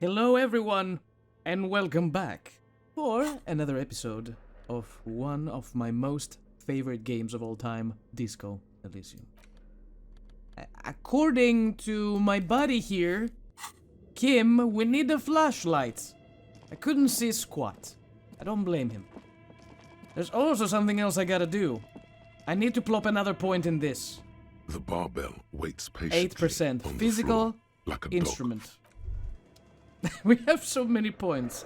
Hello everyone, and welcome back for another episode of one of my most favorite games of all time, Disco Elysium. According to my buddy here, Kim, we need a flashlight. I couldn't see squat. I don't blame him. There's also something else I gotta do. I need to plop another point in this. The barbell waits patiently 8%. on the Physical floor, like a instrument. We have so many points.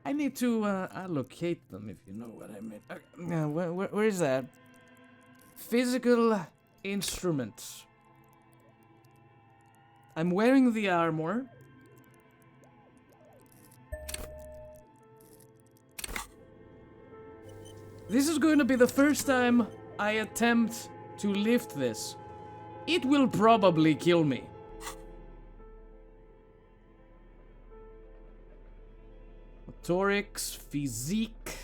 I need to allocate them, if you know what I mean. Where is that? Physical instrument. I'm wearing the armor. This is going to be the first time I attempt to lift this. It will probably kill me. Motorics, physique.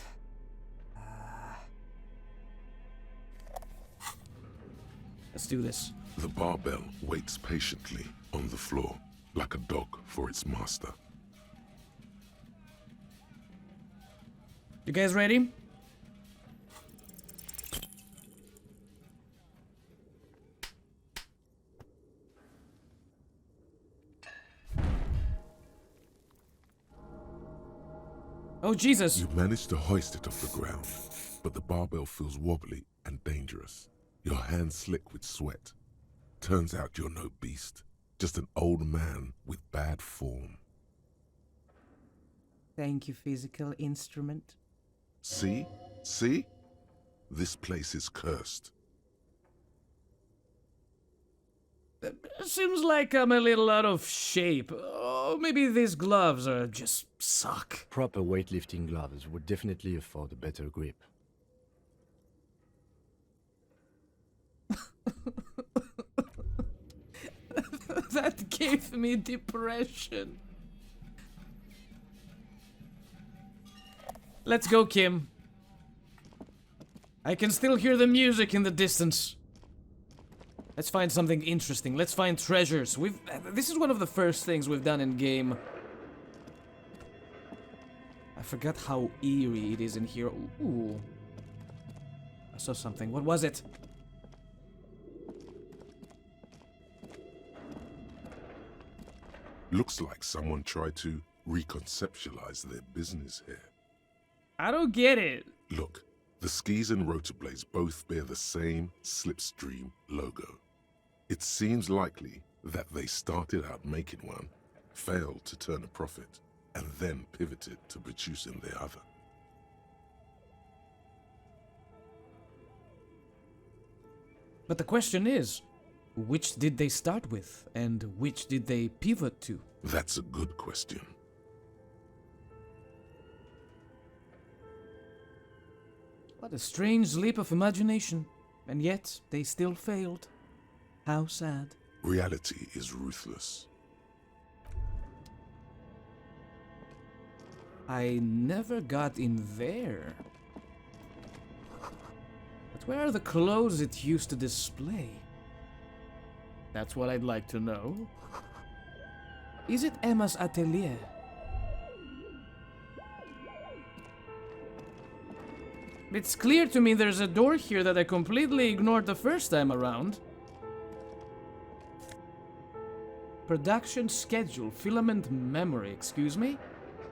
Let's do this. The barbell waits patiently on the floor, like a dog for its master. You guys ready? Oh, Jesus! You manage to hoist it off the ground, but the barbell feels wobbly and dangerous. Your hands slick with sweat. Turns out you're no beast, just an old man with bad form. Thank you, physical instrument. See? See? This place is cursed. Seems like I'm a little out of shape. Oh, maybe these gloves are just suck. Proper weightlifting gloves would definitely afford a better grip. That gave me depression. Let's go, Kim. I can still hear the music in the distance. Let's find something interesting. Let's find treasures. This is one of the first things we've done in game. I forgot how eerie it is in here. Ooh. I saw something. What was it? Looks like someone tried to reconceptualize their business here. I don't get it. Look, the skis and rotor blades both bear the same slipstream logo. It seems likely that they started out making one, failed to turn a profit, and then pivoted to producing the other. But the question is, which did they start with, and which did they pivot to? That's a good question. What a strange leap of imagination, and yet they still failed. How sad. Reality is ruthless. I never got in there. But where are the clothes it used to display? That's what I'd like to know. Is it Emma's atelier? It's clear to me there's a door here that I completely ignored the first time around. Production schedule, filament memory, excuse me?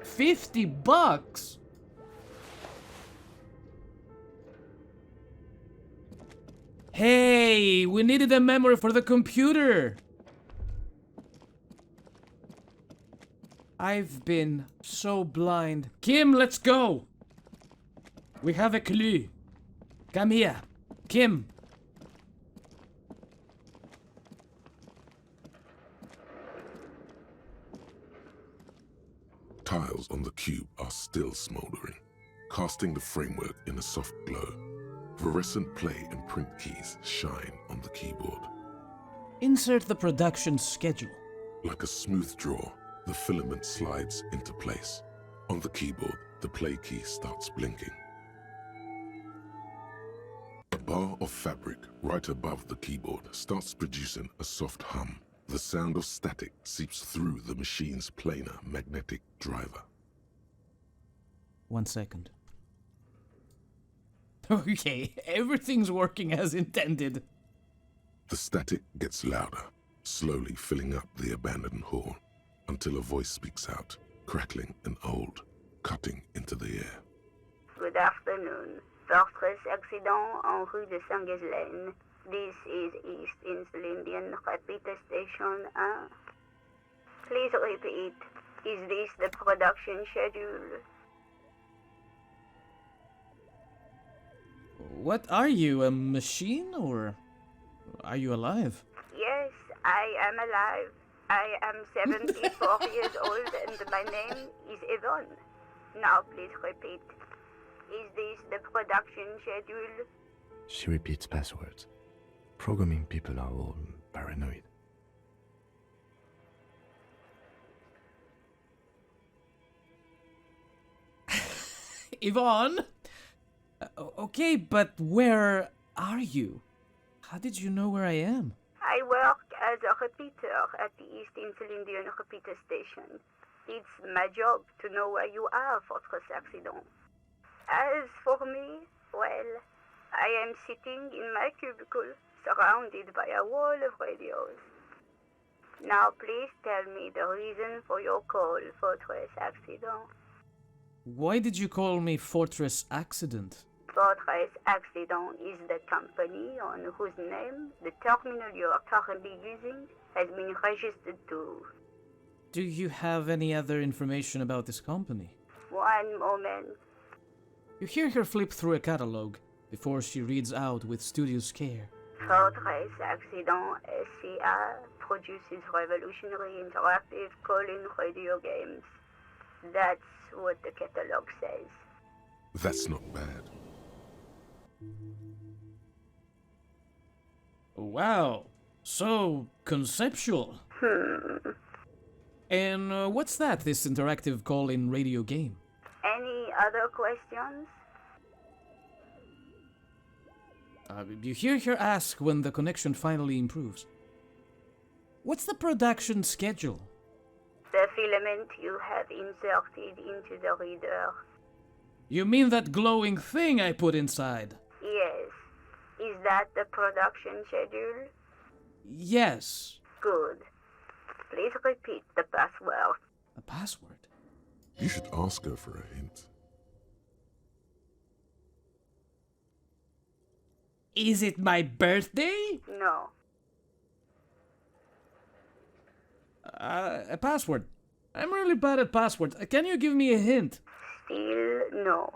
$50? Hey, we needed a memory for the computer. I've been so blind. Kim, let's go. We have a clue. Come here. Kim. Tiles on the cube are still smoldering, casting the framework in a soft glow. Fluorescent play and print keys shine on the keyboard. Insert the production schedule. Like a smooth draw, the filament slides into place. On the keyboard, the play key starts blinking. A bar of fabric right above the keyboard starts producing a soft hum. The sound of static seeps through the machine's planar magnetic driver. 1 second. Okay, everything's working as intended. The static gets louder, slowly filling up the abandoned hall, until a voice speaks out, crackling and old, cutting into the air. Good afternoon. Fortress accident en rue de Saint-Ghislaine. This is East Insulindian Repeater Station 1. Please repeat. Is this the production schedule? What are you, a machine, or are you alive? Yes, I am alive. I am 74 years old and my name is Yvonne. Now please repeat. Is this the production schedule? She repeats passwords. Programming people are all paranoid. Yvonne? Okay, but where are you? How did you know where I am? I work as a repeater at the East Insulindian Repeater Station. It's my job to know where you are, Fortress Accident. As for me, well, I am sitting in my cubicle, surrounded by a wall of radios. Now please tell me the reason for your call, Fortress Accident. Why did you call me Fortress Accident? Fortress Accident is the company on whose name the terminal you are currently using has been registered to. Do you have any other information about this company? One moment. You hear her flip through a catalog before she reads out with studious care. Fortress Accident SCA produces revolutionary interactive call-in radio games. That's what the catalog says. That's not bad. Wow, so conceptual. And what's that, this interactive call-in radio game? Any other questions? You hear her ask when the connection finally improves. What's the production schedule? The filament you have inserted into the reader. You mean that glowing thing I put inside? Yes. Is that the production schedule? Yes. Good. Please repeat the password. A password? You should ask her for a hint. Is it my birthday? No. A password. I'm really bad at passwords. Can you give me a hint? Still no.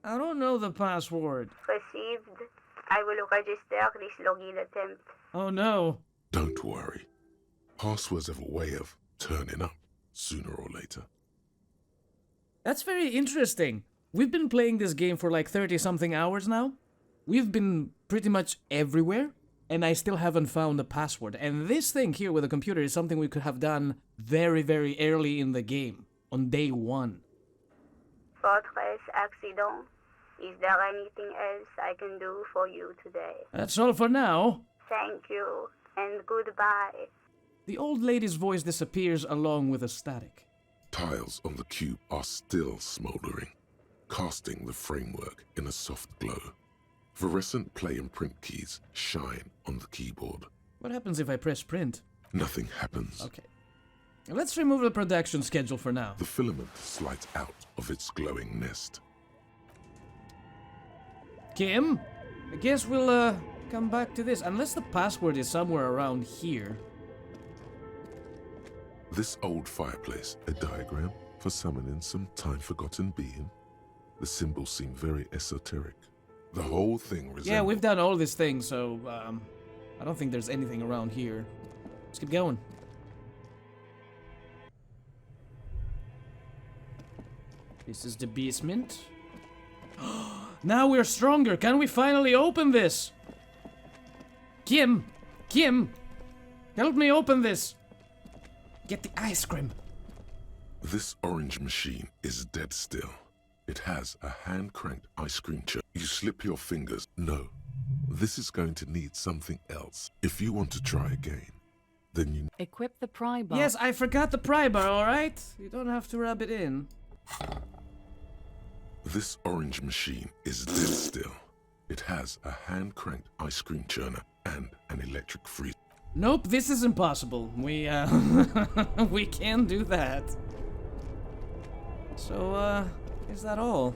I don't know the password. Received. I will register this login attempt. Oh no. Don't worry. Passwords have a way of turning up sooner or later. That's very interesting. We've been playing this game for like 30-something hours now. We've been pretty much everywhere, and I still haven't found a password. And this thing here with the computer is something we could have done very, very early in the game, on day 1. Fortress Accident. Is there anything else I can do for you today? That's all for now. Thank you, and goodbye. The old lady's voice disappears along with the static. Tiles on the cube are still smoldering, casting the framework in a soft glow. Fluorescent play and print keys shine on the keyboard. What happens if I press print? Nothing happens. Okay. Let's remove the production schedule for now. The filament slides out of its glowing nest. Kim, I guess we'll come back to this, unless the password is somewhere around here. This old fireplace, a diagram for summoning some time-forgotten being. The symbols seem very esoteric. The whole thing resembles... Yeah, we've done all these things, so I don't think there's anything around here. Let's keep going. This is the basement. Now we're stronger. Can we finally open this? Kim! Kim! Help me open this! Get the ice cream. This orange machine is dead still. It has a hand-cranked ice cream churn. You slip your fingers. No. This is going to need something else. If you want to try again, then you... Equip the pry bar. Yes, I forgot the pry bar, alright? You don't have to rub it in. This orange machine is dead still. It has a hand-cranked ice cream churner and an electric freezer. Nope, this is impossible. We, we can't do that. So, is that all?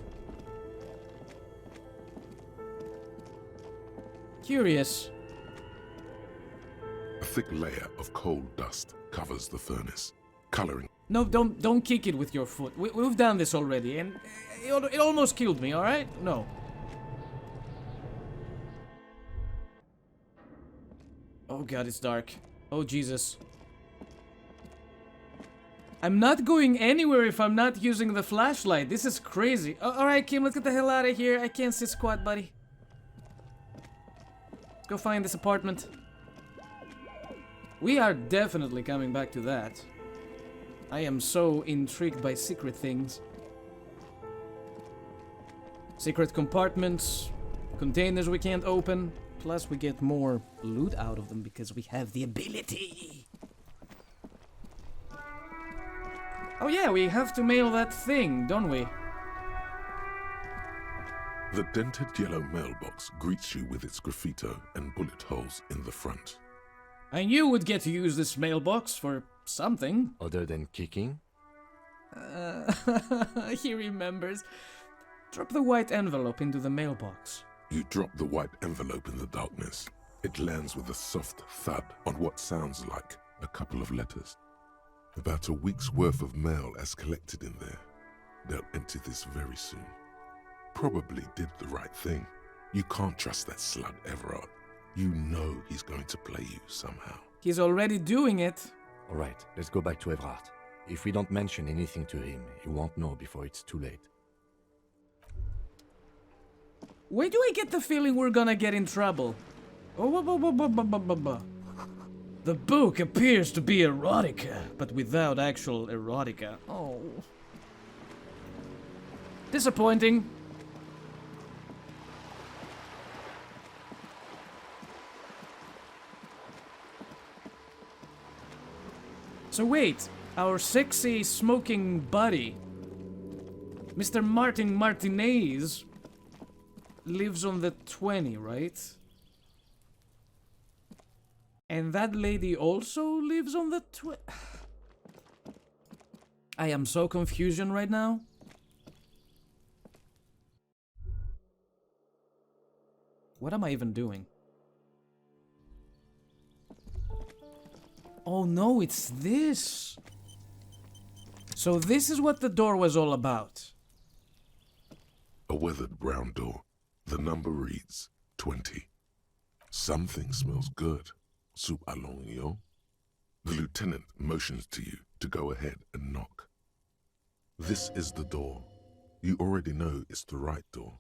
Curious. A thick layer of coal dust covers the furnace, coloring. No, don't kick it with your foot. We've done this already, and it almost killed me, alright? No. Oh god, it's dark. Oh Jesus. I'm not going anywhere if I'm not using the flashlight. This is crazy. Alright, Kim, let's get the hell out of here. I can't see squat, buddy. Let's go find this apartment. We are definitely coming back to that. I am so intrigued by secret things. Secret compartments, containers we can't open. Plus, we get more loot out of them because we have the ability. Oh yeah, we have to mail that thing, don't we? The dented yellow mailbox greets you with its graffito and bullet holes in the front. I knew we'd get to use this mailbox for something. Other than kicking? He remembers. Drop the white envelope into the mailbox. You drop the white envelope in the darkness. It lands with a soft thud on what sounds like a couple of letters. About a week's worth of mail as collected in there. They'll empty this very soon. Probably did the right thing. You can't trust that slut Everard. You know he's going to play you somehow. He's already doing it. Alright, let's go back to Everard. If we don't mention anything to him, he won't know before it's too late. Why do I get the feeling we're gonna get in trouble? The book appears to be erotica, but without actual erotica. Oh. Disappointing. So wait, our sexy smoking buddy, Mr. Martin Martinez, lives on the 20, right? And that lady also lives on the 20. I am so confusion right now. What am I even doing? Oh no, it's this. So this is what the door was all about. A weathered brown door. The number reads 20. Something smells good. Soup à l'oignon. The lieutenant motions to you to go ahead and knock. This is the door. You already know it's the right door.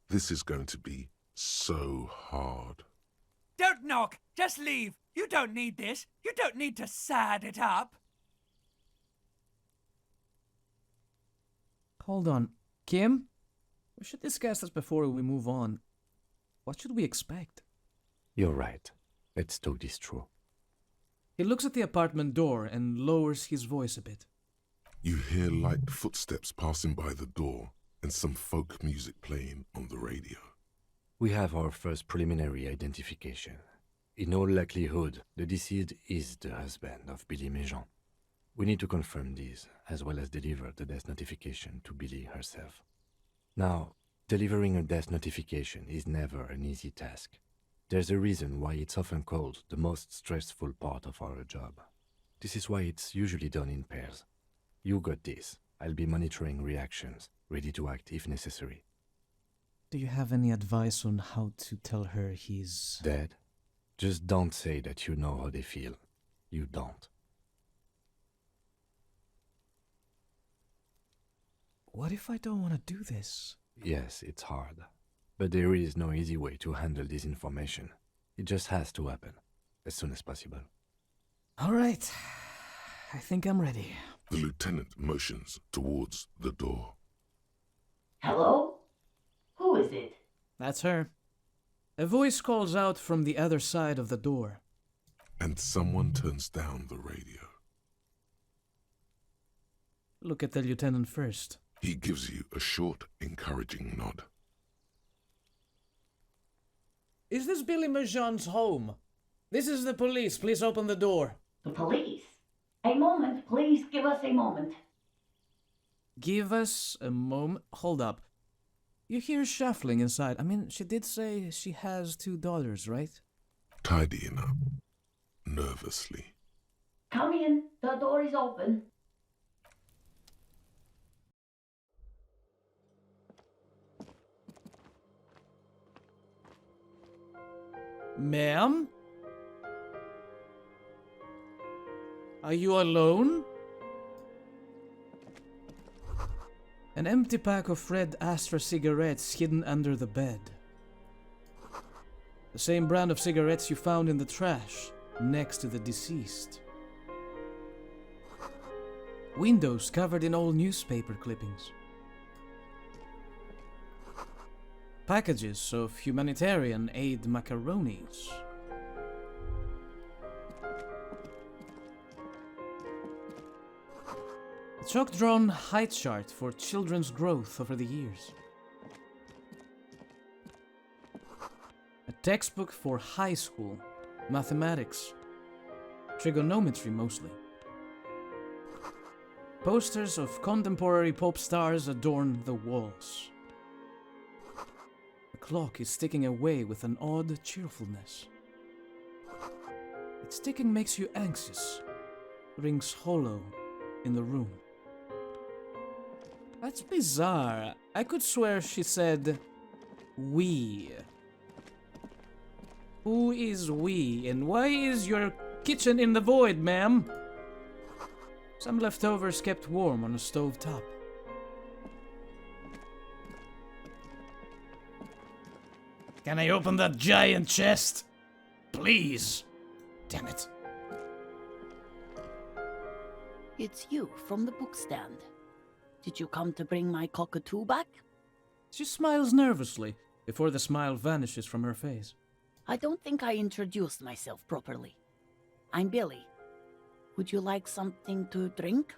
This is going to be so hard. Don't knock! Just leave! You don't need this! You don't need to sad it up! Hold on. Kim? We should discuss this before we move on. What should we expect? You're right. Let's talk this through. He looks at the apartment door and lowers his voice a bit. You hear light footsteps passing by the door and some folk music playing on the radio. We have our first preliminary identification. In all likelihood, the deceased is the husband of Billy Méjean. We need to confirm this, as well as deliver the death notification to Billy herself. Now, delivering a death notification is never an easy task. There's a reason why it's often called the most stressful part of our job. This is why it's usually done in pairs. You got this. I'll be monitoring reactions, ready to act if necessary. Do you have any advice on how to tell her he's... Dead? Just don't say that you know how they feel. You don't. What if I don't want to do this? Yes, it's hard. But there is no easy way to handle this information. It just has to happen, as soon as possible. All right. I think I'm ready. The lieutenant motions towards the door. Hello? Who is it? That's her. A voice calls out from the other side of the door. And someone turns down the radio. Look at the lieutenant first. He gives you a short, encouraging nod. Is this Billy Merjean's home? This is the police. Please open the door. The police? A moment, please give us a moment. Give us a moment. Hold up. You hear shuffling inside. I mean, she did say she has $2, right? Tidying up. Nervously. Come in, the door is open. Ma'am? Are you alone? An empty pack of red Astra cigarettes hidden under the bed. The same brand of cigarettes you found in the trash, next to the deceased. Windows covered in old newspaper clippings. Packages of humanitarian aid macaronis. A chalk-drawn height chart for children's growth over the years. A textbook for high school, mathematics, trigonometry mostly. Posters of contemporary pop stars adorn the walls. The clock is ticking away with an odd cheerfulness. Its ticking makes you anxious, rings hollow in the room. That's bizarre. I could swear she said, we. Who is we, and why is your kitchen in the void, ma'am? Some leftovers kept warm on a stove top. Can I open that giant chest? Please. Damn it. It's you from the bookstand. Did you come to bring my cockatoo back? She smiles nervously before the smile vanishes from her face. I don't think I introduced myself properly. I'm Billy. Would you like something to drink?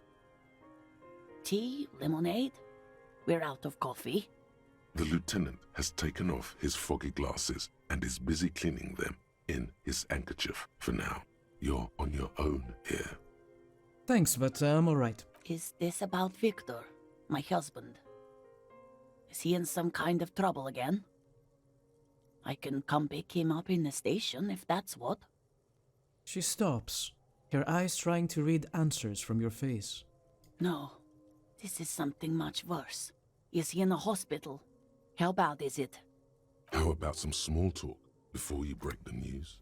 Tea? Lemonade? We're out of coffee. The lieutenant has taken off his foggy glasses and is busy cleaning them in his handkerchief for now. You're on your own here. Thanks, but I'm alright. Is this about Victor, my husband? Is he in some kind of trouble again? I can come pick him up in the station if that's what. She stops, her eyes trying to read answers from your face. No, this is something much worse. Is he in the hospital? How bad is it? How about some small talk before you break the news?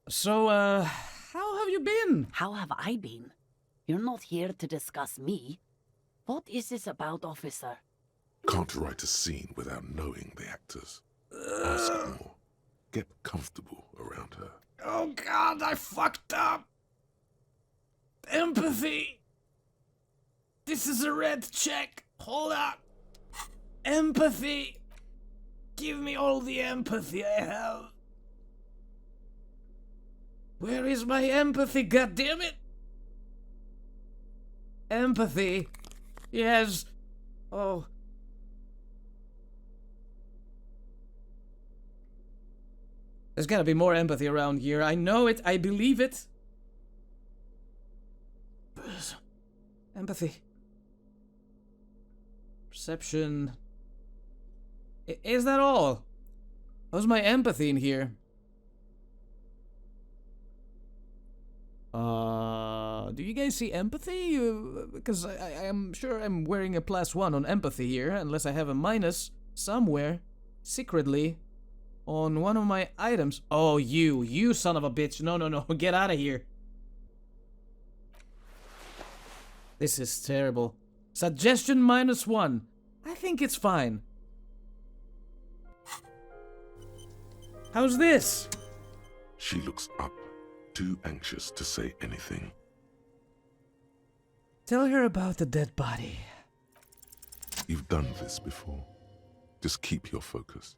So, how have you been? How have I been? You're not here to discuss me. What is this about, officer? Can't write a scene without knowing the actors. Ask more. Get comfortable around her. Oh God, I fucked up. Empathy. This is a red check. Hold up. Empathy. Give me all the empathy I have. Where is my empathy, goddammit? Empathy. Yes. Oh. There's gotta be more empathy around here. I know it. I believe it. Empathy. Perception. Is that all? How's my empathy in here? Do you guys see empathy? Because I am sure I'm wearing a +1 on empathy here, unless I have a minus somewhere, secretly, on one of my items. Oh, you son of a bitch. No, get out of here. This is terrible. Suggestion -1. I think it's fine. How's this? She looks up, too anxious to say anything. Tell her about the dead body. You've done this before. Just keep your focus.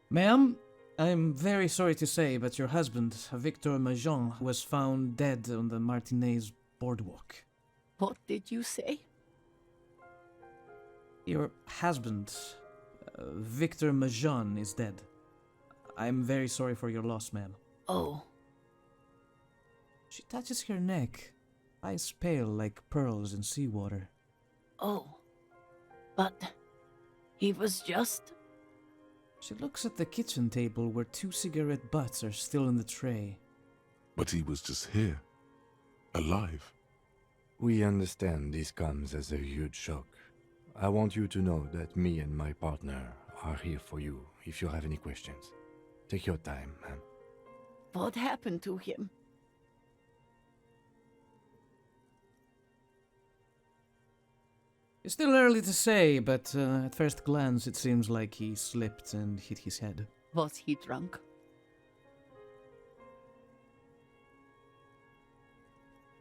Ma'am, I'm very sorry to say, but your husband, Victor Majon, was found dead on the Martinez boardwalk. What did you say? Your husband, Victor Majon, is dead. I'm very sorry for your loss, ma'am. Oh, She touches her neck, eyes pale like pearls in seawater. oh. But he was just... She looks at the kitchen table where 2 cigarette butts are still in the tray. But he was just here. Alive. We understand this comes as a huge shock. I want you to know that me and my partner are here for you if you have any questions. Take your time, ma'am. What happened to him? It's still early to say, but at first glance it seems like he slipped and hit his head. Was he drunk?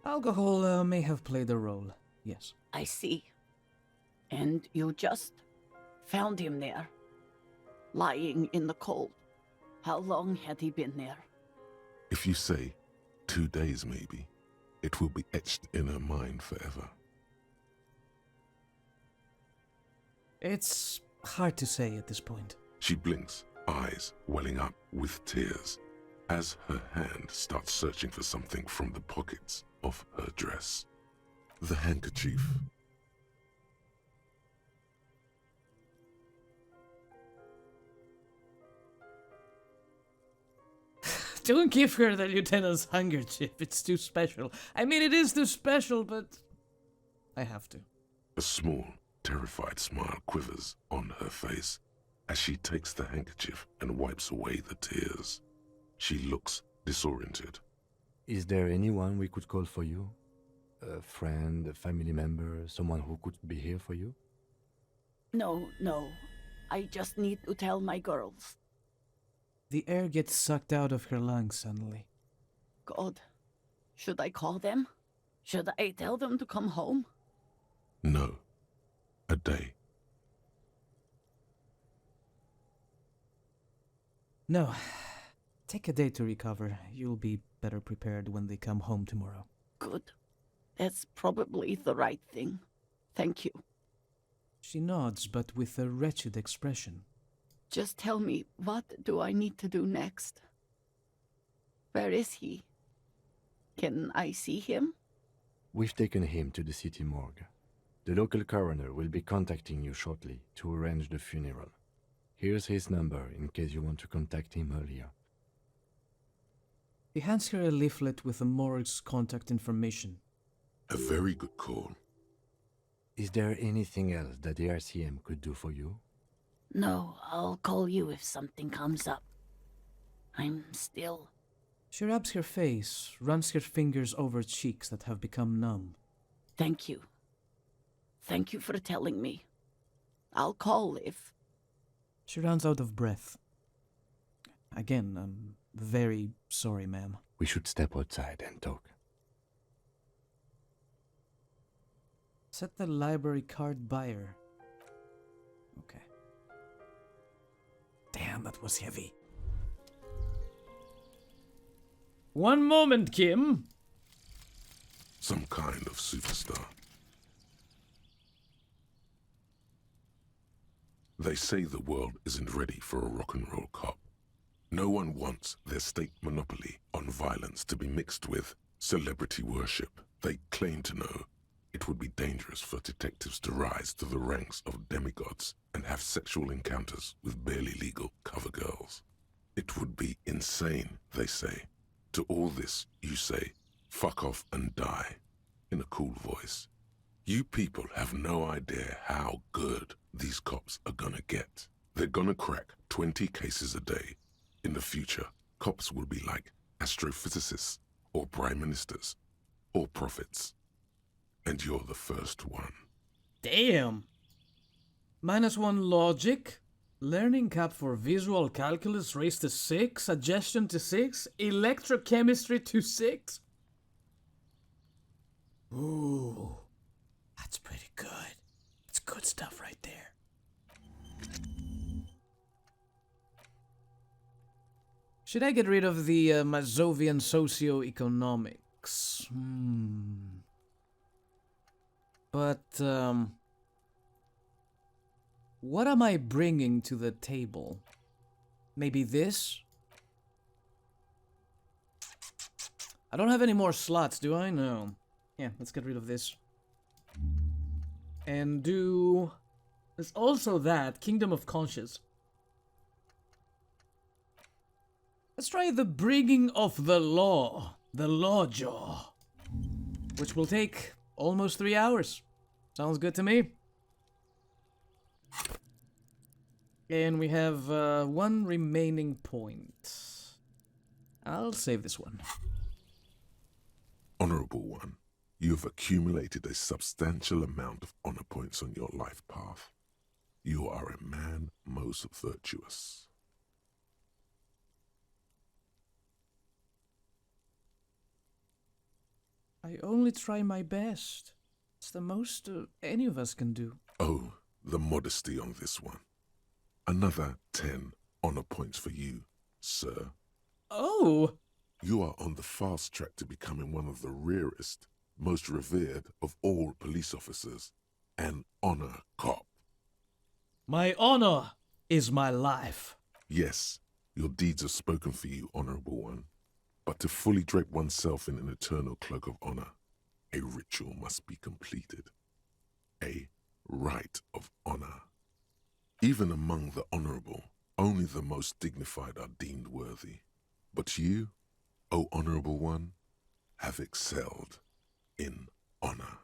Alcohol may have played a role, yes. I see. And you just found him there, lying in the cold. How long had he been there? If you say 2 days maybe, it will be etched in her mind forever. It's hard to say at this point. She blinks, eyes welling up with tears, as her hand starts searching for something from the pockets of her dress. The handkerchief. Don't give her the lieutenant's handkerchief. It's too special. I mean, it is too special, but I have to. A small, terrified smile quivers on her face as she takes the handkerchief and wipes away the tears. She looks disoriented. Is there anyone we could call for you? A friend, a family member, someone who could be here for you? No. I just need to tell my girls. The air gets sucked out of her lungs suddenly. God, should I call them? Should I tell them to come home? No. A day. No. Take a day to recover. You'll be better prepared when they come home tomorrow. Good. That's probably the right thing. Thank you. She nods, but with a wretched expression. Just tell me, what do I need to do next? Where is he? Can I see him? We've taken him to the city morgue. The local coroner will be contacting you shortly to arrange the funeral. Here's his number in case you want to contact him earlier. He hands her a leaflet with the morgue's contact information. A very good call. Is there anything else that the RCM could do for you? No, I'll call you if something comes up. I'm still... She rubs her face, runs her fingers over cheeks that have become numb. Thank you. Thank you for telling me. I'll call if... She runs out of breath. Again, I'm very sorry, ma'am. We should step outside and talk. Set the library card by her. Okay. Damn, that was heavy. One moment, Kim. Some kind of superstar. They say the world isn't ready for a rock and roll cop. No one wants their state monopoly on violence to be mixed with celebrity worship. They claim to know it would be dangerous for detectives to rise to the ranks of demigods and have sexual encounters with barely legal cover girls. It would be insane, they say. To all this, you say, fuck off and die, in a cool voice. You people have no idea how good these cops are gonna get. They're gonna crack 20 cases a day. In the future, cops will be like astrophysicists, or prime ministers, or prophets. And you're the first one. Damn. -1 logic. Learning cap for visual calculus raised to 6. Suggestion to 6. Electrochemistry to 6. Ooh, that's pretty good. That's good stuff right there. Should I get rid of the Mazovian socioeconomics? But, what am I bringing to the table? Maybe this? I don't have any more slots, do I? No. Yeah, let's get rid of this. And do... There's also that, Kingdom of Conscience. Let's try the bringing of the Lawjaw, which will take almost 3 hours. Sounds good to me. And we have one remaining point. I'll save this one. Honorable One, you have accumulated a substantial amount of honor points on your life path. You are a man most virtuous. I only try my best. It's the most any of us can do. Oh, the modesty on this one. Another 10 honor points for you, sir. Oh! You are on the fast track to becoming one of the rarest, most revered of all police officers, an honor cop. My honor is my life. Yes, your deeds have spoken for you, Honorable One. But to fully drape oneself in an eternal cloak of honor, a ritual must be completed. A rite of honor. Even among the honorable, only the most dignified are deemed worthy. But you, O Honorable One, have excelled in honor.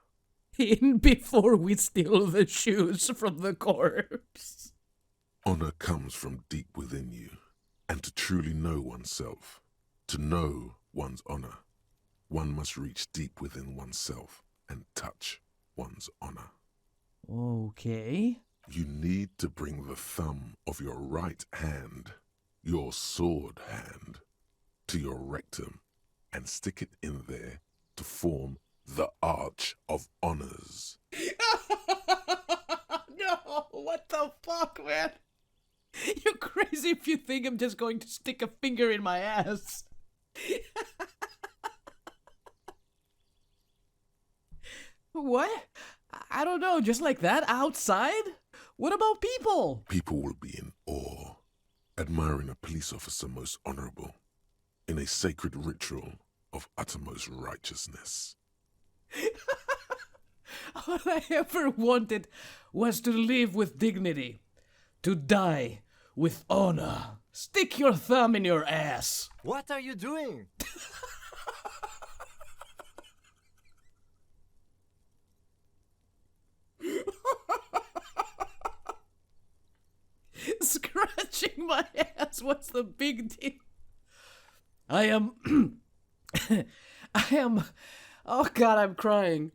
In before we steal the shoes from the corpse. Honor comes from deep within you, and to truly know oneself, to know one's honor, one must reach deep within oneself and touch one's honor. Okay. You need to bring the thumb of your right hand, your sword hand, to your rectum and stick it in there to form the Arch of Honors. No, what the fuck, man? You're crazy if you think I'm just going to stick a finger in my ass. What? I don't know, just like that, outside? What about people? People will be in awe, admiring a police officer most honorable, in a sacred ritual of uttermost righteousness. All I ever wanted was to live with dignity, to die with honor. Stick your thumb in your ass. What are you doing? Scratching my ass, what's the big deal? I am... Oh god, I'm crying.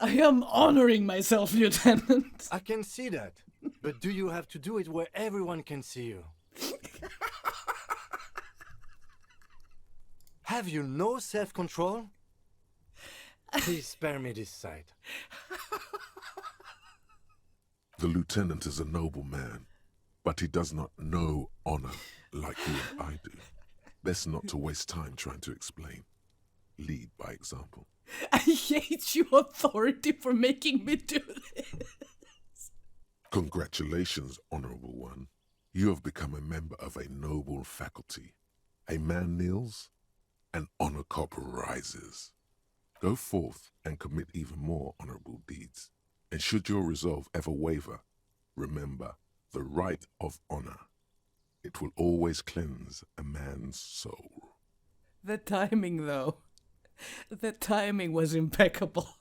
I am honoring myself, Lieutenant. I can see that. But do you have to do it where everyone can see you? Have you no self-control? Please spare me this sight. The lieutenant is a noble man, but he does not know honor like you and I do. Best not to waste time trying to explain. Lead by example. I hate you, authority, for making me do this. Congratulations, Honorable One. You have become a member of a noble faculty. A man kneels, an honor cop rises. Go forth and commit even more honorable deeds. And should your resolve ever waver, remember the right of honor. It will always cleanse a man's soul. The timing, though. The timing was impeccable.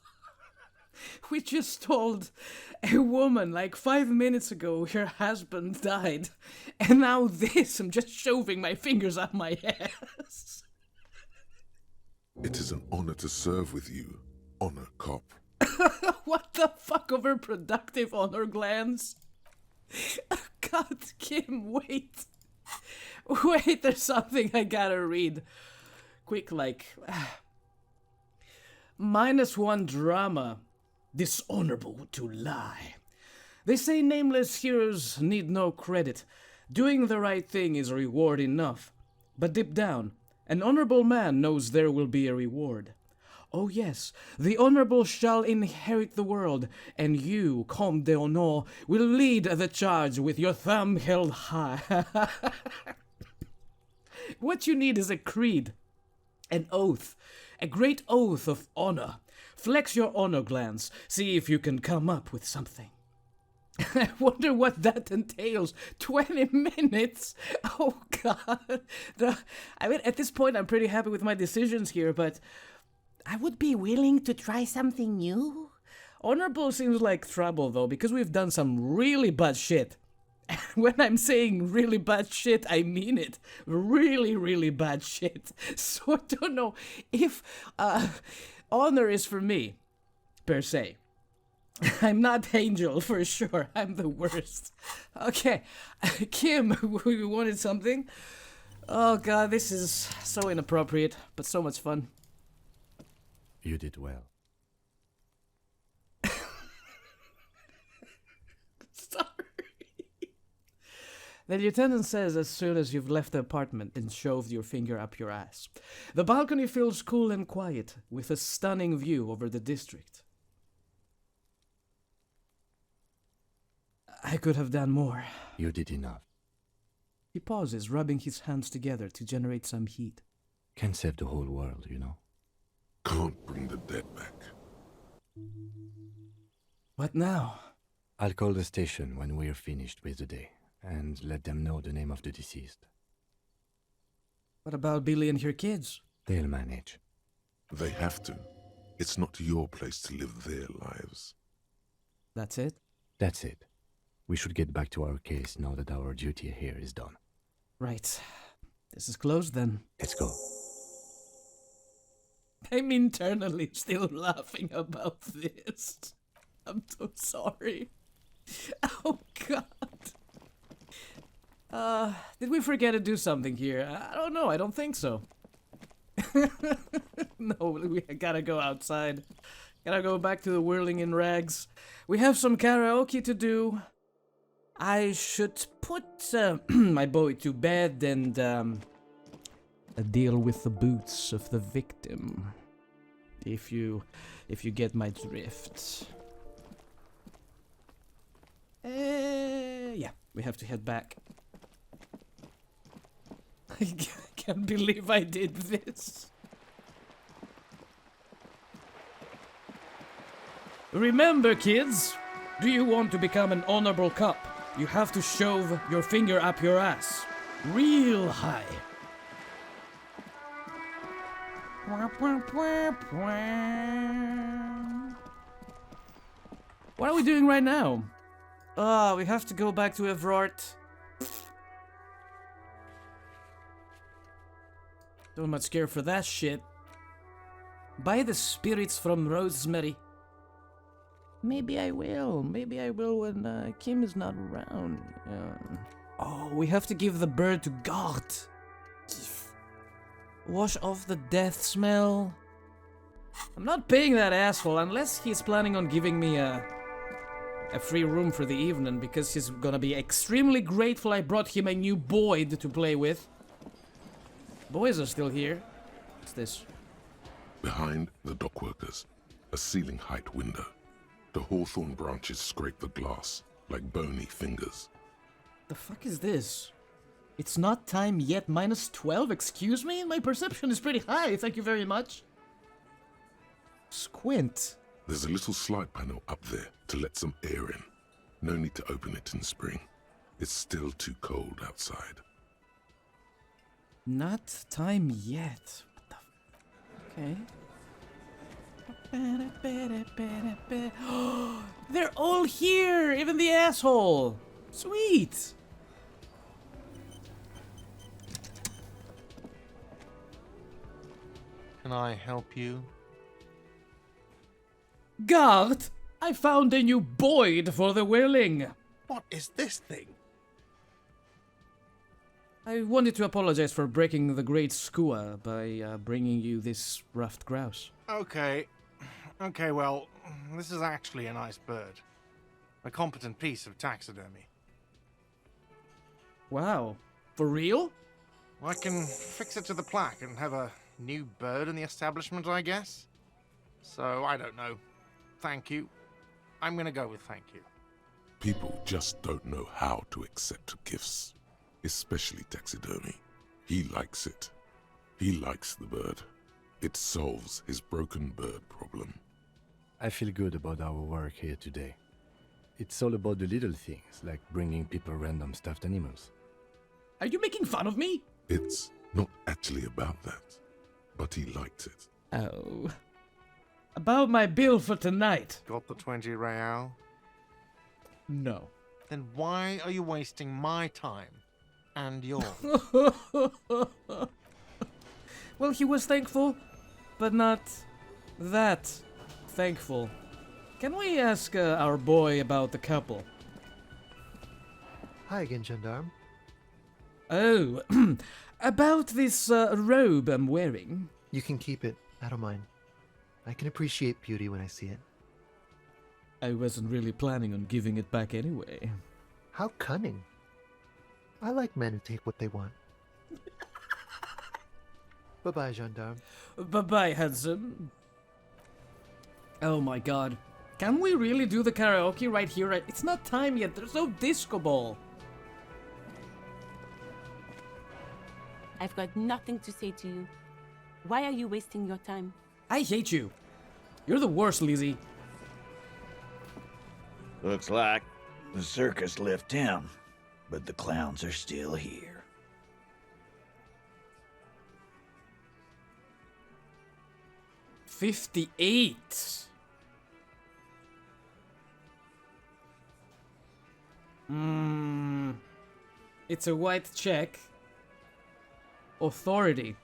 We just told a woman like 5 minutes ago her husband died. And now this, I'm just shoving my fingers up my ass. It is an honor to serve with you, honor cop. What the fuck, overproductive honor glands? God, Kim, wait. Wait, there's something I gotta read. Quick, like... -1 drama. Dishonorable to lie. They say nameless heroes need no credit. Doing the right thing is reward enough. But deep down, an honorable man knows there will be a reward. Oh yes, the honorable shall inherit the world, and you, Comte d'Honneur, will lead the charge with your thumb held high. What you need is a creed, an oath, a great oath of honor. Flex your honor glands, see if you can come up with something. I wonder what that entails. 20 minutes? Oh god. I mean, at this point I'm pretty happy with my decisions here, but I would be willing to try something new. Honorable seems like trouble though, because we've done some really bad shit. When I'm saying really bad shit, I mean it. Really, really bad shit. So I don't know if honor is for me, per se. I'm not Angel, for sure. I'm the worst. Okay, Kim, we wanted something? Oh god, this is so inappropriate, but so much fun. You did well. Sorry. The lieutenant says as soon as you've left the apartment and shoved your finger up your ass. The balcony feels cool and quiet, with a stunning view over the district. I could have done more. You did enough. He pauses, rubbing his hands together to generate some heat. Can save the whole world, you know. Can't bring the dead back. What now? I'll call the station when we're finished with the day, and let them know the name of the deceased. What about Billy and her kids? They'll manage. They have to. It's not your place to live their lives. That's it? That's it. We should get back to our case now that our duty here is done. Right. This is closed then. Let's go. I'm internally still laughing about this. I'm so sorry. Oh god. Did we forget to do something here? I don't know, I don't think so. No, we gotta go outside. Gotta go back to the whirling in rags. We have some karaoke to do. I should put my boy to bed and deal with the boots of the victim. If you get my drift. Yeah, we have to head back. I can't believe I did this. Remember, kids, do you want to become an honorable cop? You have to shove your finger up your ass. Real high. What are we doing right now? We have to go back to Evrart. Don't much care for that shit. Buy the spirits from Rosemary. Maybe I will. Maybe I will when Kim is not around. Oh, we have to give the bird to God. Wash off the death smell. I'm not paying that asshole unless he's planning on giving me a free room for the evening, because he's gonna be extremely grateful I brought him a new Boyd to play with. Boys are still here. What's this? Behind the dockworkers, a ceiling-height window. The hawthorn branches scrape the glass like bony fingers. The fuck is this? It's not time yet, -12? Excuse me? My perception is pretty high, thank you very much. Squint. There's a little slide panel up there to let some air in. No need to open it in spring. It's still too cold outside. Not time yet. What the okay. They're all here! Even the asshole! Sweet! Can I help you? Guard! I found a new Boyd for the whirling! What is this thing? I wanted to apologize for breaking the great skua by bringing you this ruffed grouse. Okay, Okay, well, this is actually a nice bird. A competent piece of taxidermy. Wow. For real? I can fix it to the plaque and have a new bird in the establishment, I guess. So, I don't know. Thank you. I'm gonna go with thank you. People just don't know how to accept gifts, especially taxidermy. He likes it. He likes the bird. It solves his broken bird problem. I feel good about our work here today. It's all about the little things, like bringing people random stuffed animals. Are you making fun of me? It's not actually about that, but he likes it. Oh. About my bill for tonight. Got the 20 real? No. Then why are you wasting my time and yours? Well, he was thankful, but not that thankful. Can we ask our boy about the couple? Hi again, Gendarme. Oh, about this robe I'm wearing. You can keep it. I don't mind. I can appreciate beauty when I see it. I wasn't really planning on giving it back anyway. How cunning. I like men who take what they want. Bye-bye, Gendarme. Bye-bye, handsome. Oh my god. Can we really do the karaoke right here? It's not time yet. There's no disco ball. I've got nothing to say to you. Why are you wasting your time? I hate you. You're the worst, Lizzie. Looks like the circus left town, but the clowns are still here. $58. It's a white check. Authority.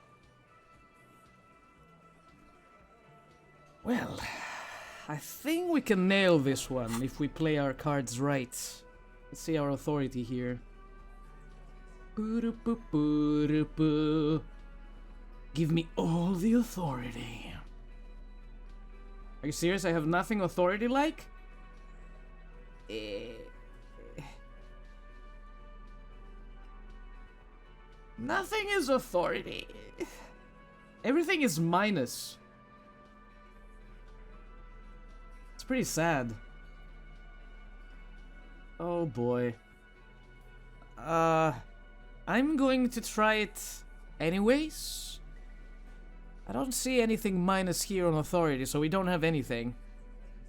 Well, I think we can nail this one if we play our cards right. Let's see our authority here. Give me all the authority. Are you serious? I have nothing authority-like? Nothing is authority. Everything is minus. It's pretty sad. Oh boy. I'm going to try it anyways. I don't see anything minus here on authority, so we don't have anything.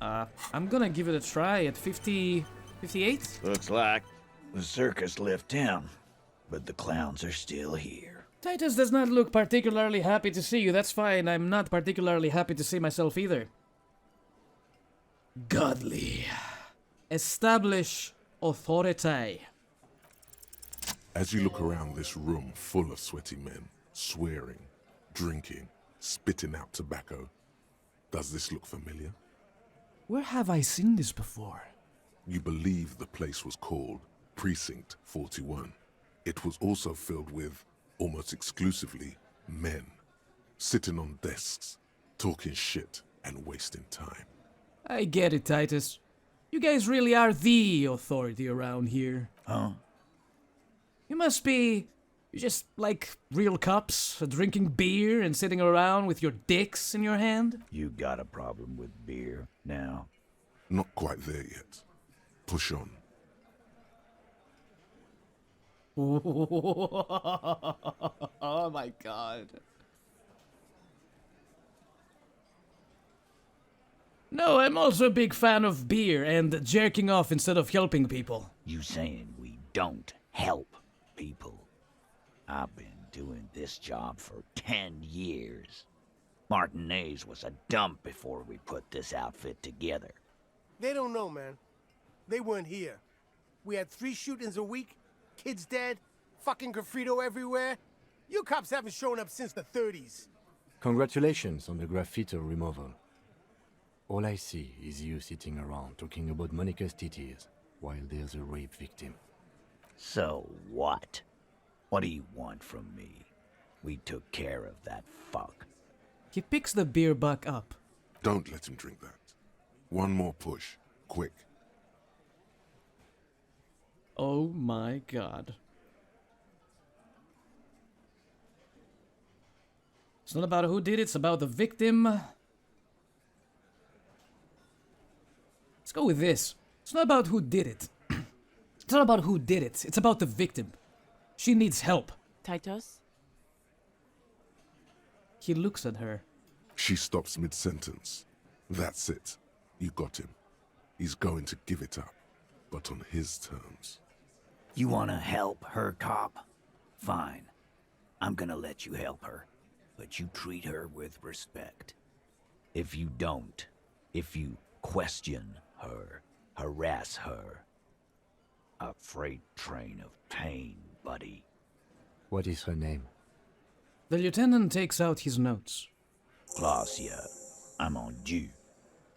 I'm gonna give it a try at 58? Looks like the circus left town, but the clowns are still here. Titus does not look particularly happy to see you. That's fine. I'm not particularly happy to see myself either. Godly. Establish authority. As you look around this room full of sweaty men, swearing, drinking, spitting out tobacco, does this look familiar? Where have I seen this before? You believe the place was called Precinct 41. It was also filled with, almost exclusively, men, sitting on desks, talking shit and wasting time. I get it, Titus. You guys really are the authority around here. Huh? You must be... You just like real cops, drinking beer and sitting around with your dicks in your hand? You got a problem with beer now? Not quite there yet. Push on. Oh my god. No, I'm also a big fan of beer and jerking off instead of helping people. You saying we don't help people? I've been doing this job for 10 years. Martinez was a dump before we put this outfit together. They don't know, man. They weren't here. We had 3 shootings a week, kids dead, fucking graffito everywhere. You cops haven't shown up since the 30s. Congratulations on the graffiti removal. All I see is you sitting around talking about Monica's titties while there's a rape victim. So what? What do you want from me? We took care of that fuck. He picks the beer buck up. Don't let him drink that. One more push. Quick. Oh my god. It's not about who did it, it's about the victim. Let's go with this. It's not about who did it. It's not about who did it, it's about the victim. She needs help. Titus? He looks at her. She stops mid-sentence. That's it. You got him. He's going to give it up, but on his terms. You wanna help her, cop? Fine. I'm gonna let you help her, but you treat her with respect. If you don't, if you question her, harass her, a freight train of pain, buddy. What is her name? The lieutenant takes out his notes. Glacia, I'm on due.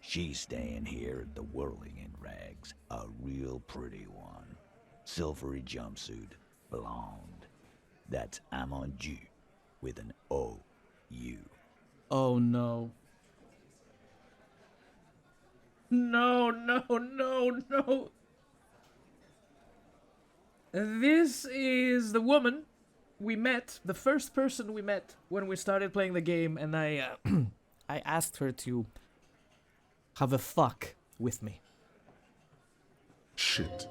She's staying here at the Whirling in Rags, a real pretty one. Silvery jumpsuit, blonde. That's Amonju, with an O-U. Oh no. No, no, no, no. This is the woman we met, the first person we met when we started playing the game, and I I asked her to have a fuck with me. Shit.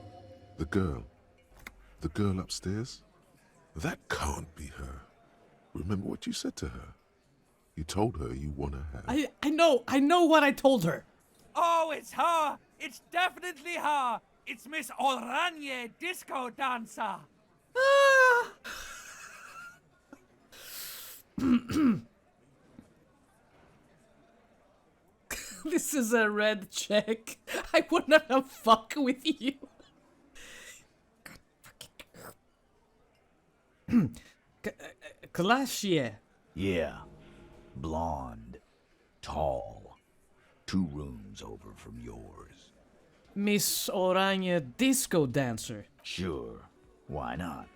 The girl. The girl upstairs? That can't be her. Remember what you said to her? You told her you want to have... I know what I told her. Oh, it's her! It's definitely her! It's Miss Oranje, disco dancer! Ah. This is a red check. I would not have fuck with you. Kalashie. Yeah. Blonde. Tall. 2 rooms over from yours. Miss Oranje disco dancer. Sure. Why not?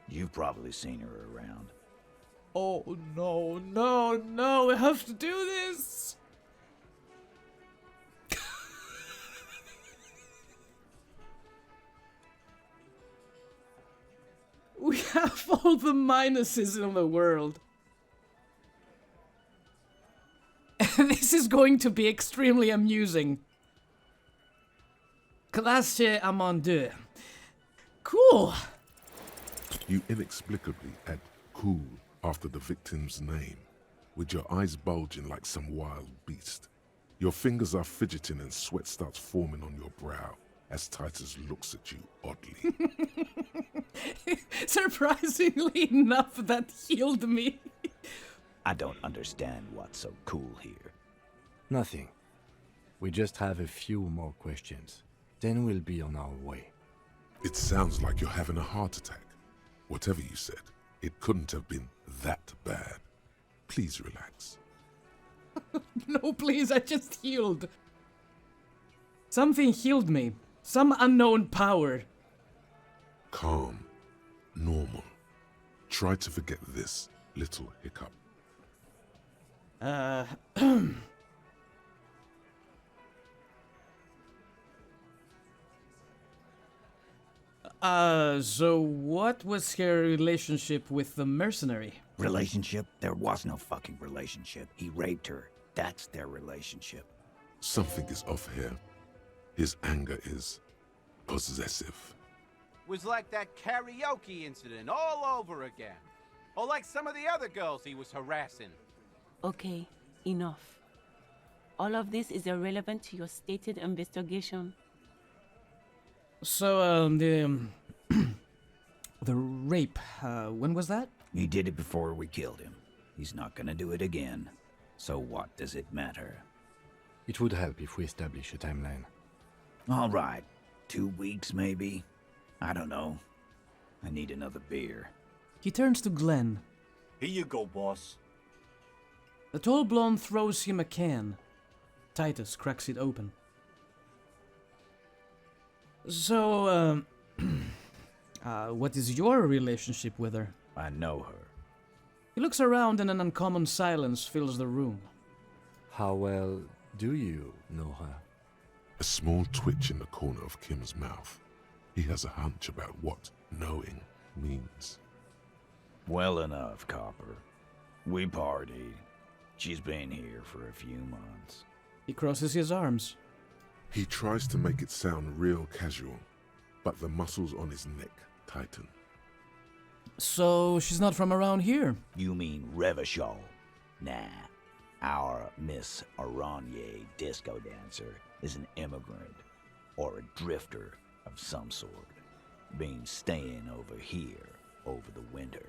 You've probably seen her around. Oh no, no, no, we have to do this! We have all the minuses in the world. This is going to be extremely amusing. Classe Amande. Cool. You inexplicably add cool after the victim's name, with your eyes bulging like some wild beast. Your fingers are fidgeting and sweat starts forming on your brow as Titus looks at you oddly. Surprisingly enough, that healed me. I don't understand what's so cool here. Nothing. We just have a few more questions. Then we'll be on our way. It sounds like you're having a heart attack. Whatever you said, it couldn't have been that bad. Please relax. No, please, I just healed. Something healed me. Some unknown power. Calm. Normal. Try to forget this little hiccup. So what was her relationship with the mercenary? Relationship? There was no fucking relationship. He raped her. That's their relationship. Something is off here. His anger is possessive. Was like that karaoke incident all over again. Or like some of the other girls he was harassing. Okay, enough. All of this is irrelevant to your stated investigation. So, the rape, when was that? He did it before we killed him. He's not gonna do it again. So what does it matter? It would help if we establish a timeline. All right. 2 weeks, maybe? I don't know. I need another beer. He turns to Glenn. Here you go, boss. The tall blonde throws him a can. Titus cracks it open. So, what is your relationship with her? I know her. He looks around and an uncommon silence fills the room. How well Do you know her? A small twitch in the corner of Kim's mouth. He has a hunch about what knowing means. Well enough, Copper. We partied. She's been here for a few months. He crosses his arms. He tries to make it sound real casual, but the muscles on his neck tighten. So she's not from around here? You mean Revachol? Nah. Our Miss Aranye disco dancer is an immigrant, or a drifter of some sort. Been staying over here over the winter.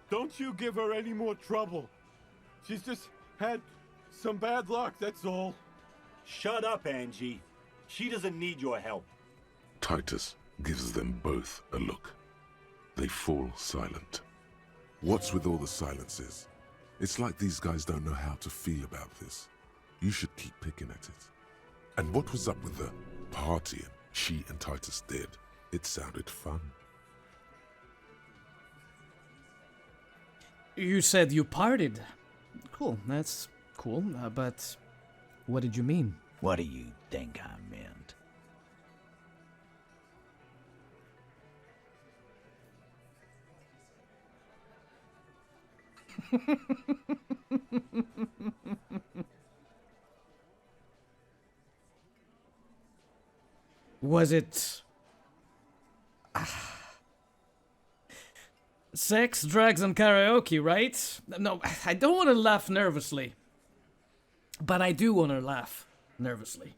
Don't you give her any more trouble. She's just had some bad luck, that's all. Shut up, Angie. She doesn't need your help. Titus gives them both a look. They fall silent. What's with all the silences? It's like these guys don't know how to feel about this. You should keep picking at it. And what was up with the partying she and Titus did? It sounded fun. You said you partied. Cool, that's cool, but what did you mean? What do you think I meant? Was it... sex, drugs, and karaoke, right? No, I don't want to laugh nervously. But I do want to laugh nervously.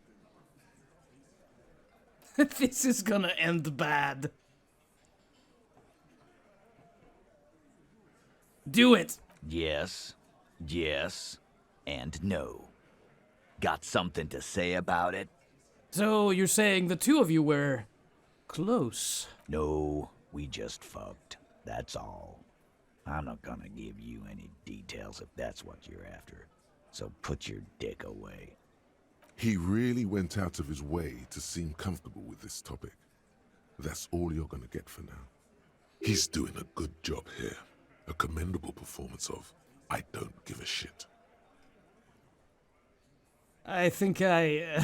This is gonna end bad. Do it! Yes, yes, and no. Got something to say about it? So you're saying the two of you were... close? No, we just fucked. That's all. I'm not gonna give you any details if that's what you're after. So put your dick away. He really went out of his way to seem comfortable with this topic. That's all you're gonna get for now. He's doing a good job here. A commendable performance of I don't give a shit. I think I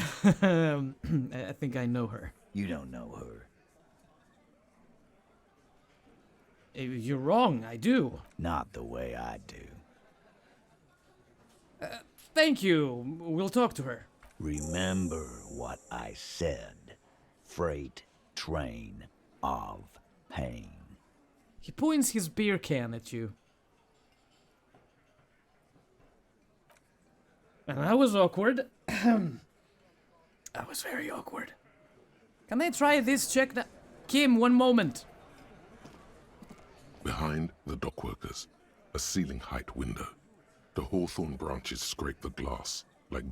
think I know her. You don't know her. You're wrong, I do. Not the way I do. Thank you. We'll talk to her. Remember what I said. Freight train of pain. He points his beer can at you. And that was awkward. That was very awkward. Can I try this check now? Kim, one moment. Behind the dockworkers, a ceiling-height window. The hawthorn branches scrape the glass like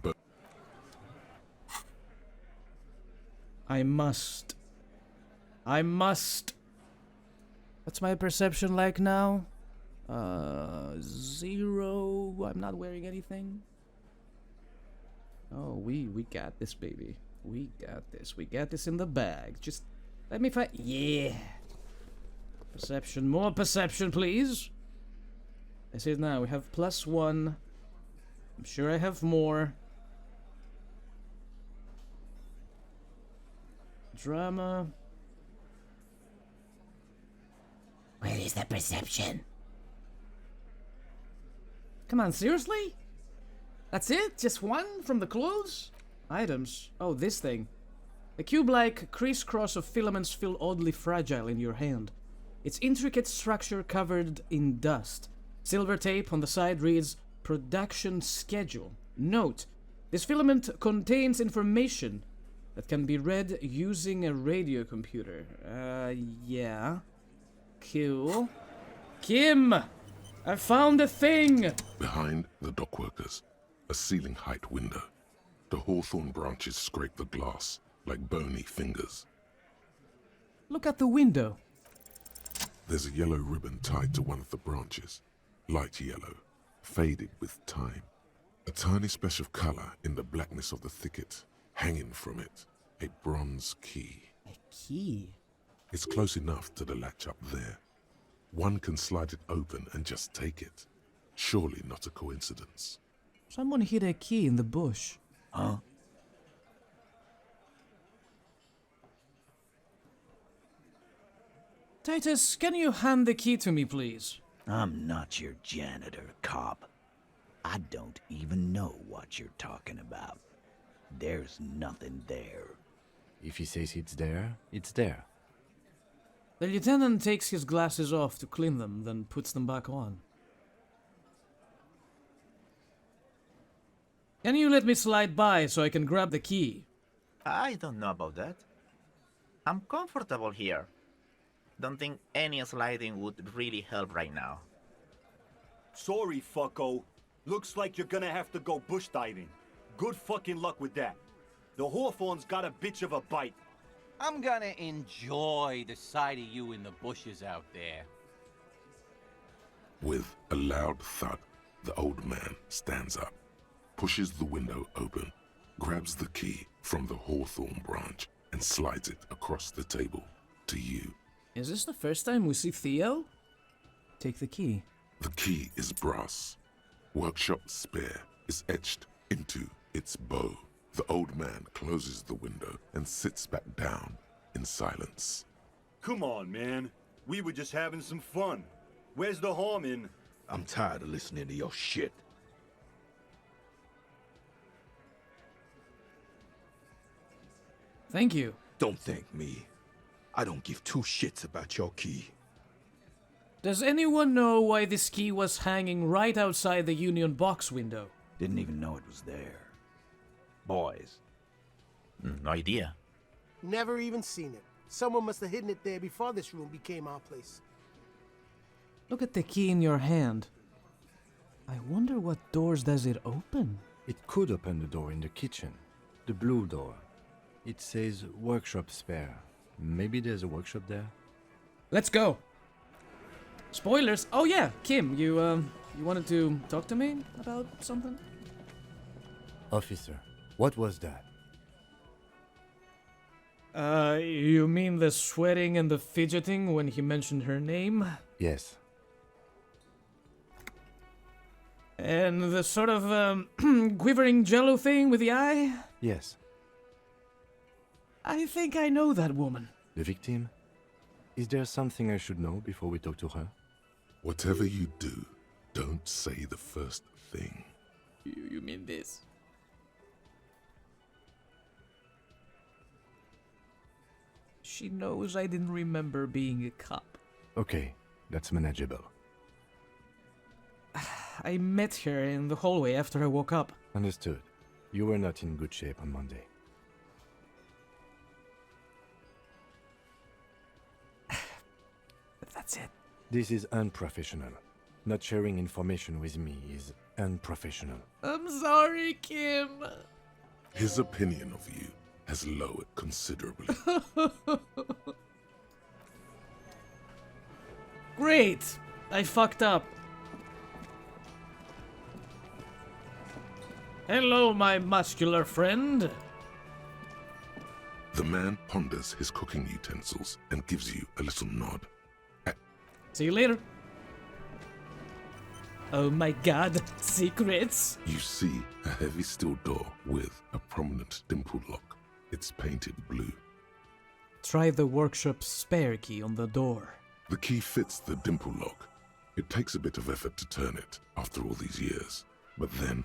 I must. What's my perception like now? 0. I'm not wearing anything. Oh, we got this, baby. We got this. We got this in the bag. Just let me find. Yeah. Perception. More perception, please. I say it now. We have +1. I'm sure I have more. Drama. Where is the perception? Come on, seriously? That's it? Just one from the clothes? Items. Oh, this thing. A cube-like crisscross of filaments feel oddly fragile in your hand. Its intricate structure covered in dust. Silver tape on the side reads, Production Schedule. Note, this filament contains information that can be read using a radio computer. Yeah. Cool. Kim! I found a thing! Behind the dockworkers, a ceiling-height window. The hawthorn branches scrape the glass like bony fingers. Look at the window. There's a yellow ribbon tied to one of the branches. Light yellow, faded with time. A tiny splash of color in the blackness of the thicket. Hanging from it, a bronze key. A key? It's close enough to the latch up there. One can slide it open and just take it. Surely not a coincidence. Someone hid a key in the bush. Huh? Titus, can you hand the key to me, please? I'm not your janitor, cop. I don't even know what you're talking about. There's nothing there. If he says it's there, it's there. The lieutenant takes his glasses off to clean them, then puts them back on. Can you let me slide by so I can grab the key? I don't know about that. I'm comfortable here. Don't think any sliding would really help right now. Sorry, fucko. Looks like you're gonna have to go bush diving. Good fucking luck with that. The Hawthorne's got a bitch of a bite. I'm gonna enjoy the sight of you in the bushes out there. With a loud thud, the old man stands up, pushes the window open, grabs the key from the hawthorn branch, and slides it across the table to you. Is this the first time we see Theo? Take the key. The key is brass. Workshop spare is etched into its bow. The old man closes the window and sits back down in silence. Come on, man. We were just having some fun. Where's the harm in... I'm tired of listening to your shit. Thank you. Don't thank me. I don't give two shits about your key. Does anyone know why this key was hanging right outside the Union box window? Didn't even know it was there. Boys. No idea. Never even seen it. Someone must have hidden it there before this room became our place. Look at the key in your hand. I wonder what doors does it open? It could open the door in the kitchen. The blue door. It says workshop spare. Maybe there's a workshop there? Let's go. Spoilers. Oh yeah, Kim, you wanted to talk to me about something? Officer, what was that? You mean the sweating and the fidgeting when he mentioned her name? Yes. And the sort of, quivering jello thing with the eye? Yes. I think I know that woman. The victim? Is there something I should know before we talk to her? Whatever you do, don't say the first thing. You mean this? She knows I didn't remember being a cop. Okay, that's manageable. I met her in the hallway after I woke up. Understood. You were not in good shape on Monday. But that's it. This is unprofessional. Not sharing information with me is unprofessional. I'm sorry, Kim. His opinion of you has lowered considerably. Great! I fucked up. Hello, my muscular friend. The man ponders his cooking utensils and gives you a little nod. See you later. Oh my god, secrets? You see a heavy steel door with a prominent dimple lock. It's painted blue. Try the workshop spare key on the door. The key fits the dimple lock. It takes a bit of effort to turn it after all these years. But then,